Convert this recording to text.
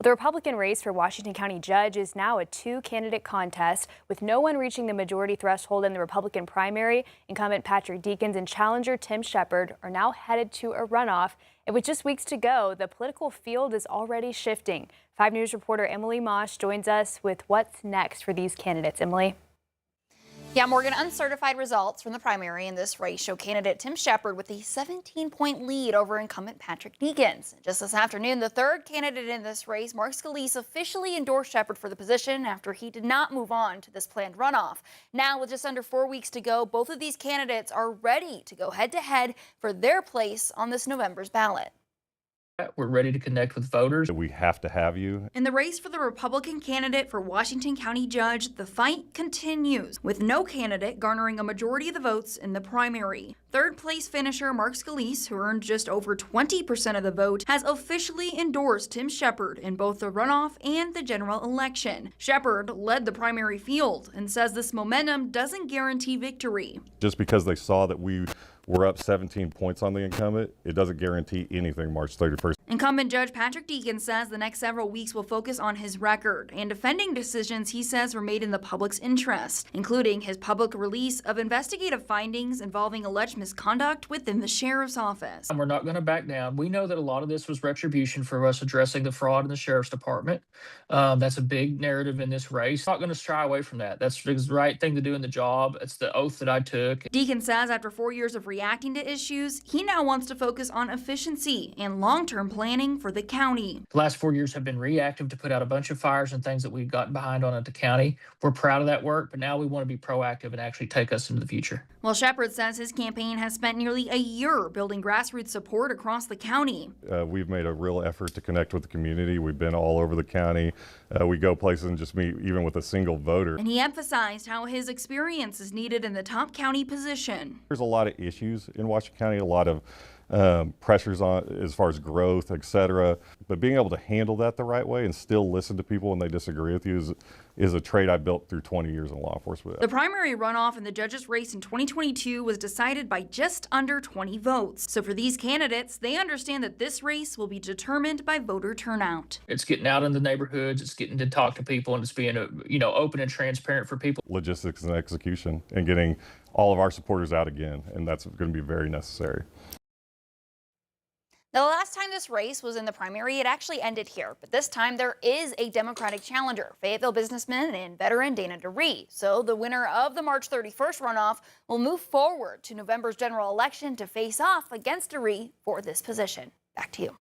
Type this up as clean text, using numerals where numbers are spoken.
The Republican race for Washington County judge is now a two-candidate contest, with no one reaching the majority threshold in the Republican primary. Incumbent Patrick Deakins and challenger Tim Shepard are now headed to a runoff. And with just weeks to go, the political field is already shifting. 5 News reporter Emily Mosh joins us with what's next for these candidates. Emily. Yeah, Morgan, uncertified results from the primary in this race show candidate Tim Shepard with a 17-point lead over incumbent Patrick Deakins. Just this afternoon, the third candidate in this race, Scalise, officially endorsed Shepard for the position after he did not move on to this planned runoff. Now, with just under 4 weeks to go, both of these candidates are ready to go head-to-head for their place on this November's ballot. We're ready to connect with voters. We have to have you. In the race for the Republican candidate for Washington County judge, the fight continues, with no candidate garnering a majority of the votes in the primary. Third place finisher Scalise, who earned just over 20% of the vote, has officially endorsed Tim Shepard in both the runoff and the general election. Shepard led the primary field and says this momentum doesn't guarantee victory. Just because they saw that we were up 17 points on the incumbent, it doesn't guarantee anything March 31st. Incumbent Judge Patrick Deakins says the next several weeks will focus on his record and defending decisions he says were made in the public's interest, including his public release of investigative findings involving alleged misconduct within the sheriff's office. And we're not going to back down. We know that a lot of this was retribution for us addressing the fraud in the sheriff's department. That's a big narrative in this race. Not going to shy away from that. That's the right thing to do in the job. It's the oath that I took. Deakins says after 4 years of reacting to issues, he now wants to focus on efficiency and long-term planning for the county. The last 4 years have been reactive to put out a bunch of fires and things that we've gotten behind on at the county. We're proud of that work, but now we want to be proactive and actually take us into the future. Well, Shepard says his campaign has spent nearly a year building grassroots support across the county. We've made a real effort to connect with the community. We've been all over the county. We go places and just meet even with a single voter. And he emphasized how his experience is needed in the top county position. There's a lot of issues in Washington County, a lot of pressures on as far as growth, etc. But being able to handle that the right way and still listen to people when they disagree with you is a trait I built through 20 years in law enforcement. The primary runoff in the judges' race in 2022 was decided by just under 20 votes. So for these candidates, they understand that this race will be determined by voter turnout. It's getting out in the neighborhoods. It's getting to talk to people, and it's being open and transparent for people. Logistics and execution and getting all of our supporters out again, and that's going to be very necessary. Now, the last time this race was in the primary, it actually ended here. But this time there is a Democratic challenger, Fayetteville businessman and veteran Dana DeRee. So the winner of the March 31st runoff will move forward to November's general election to face off against DeRee for this position. Back to you.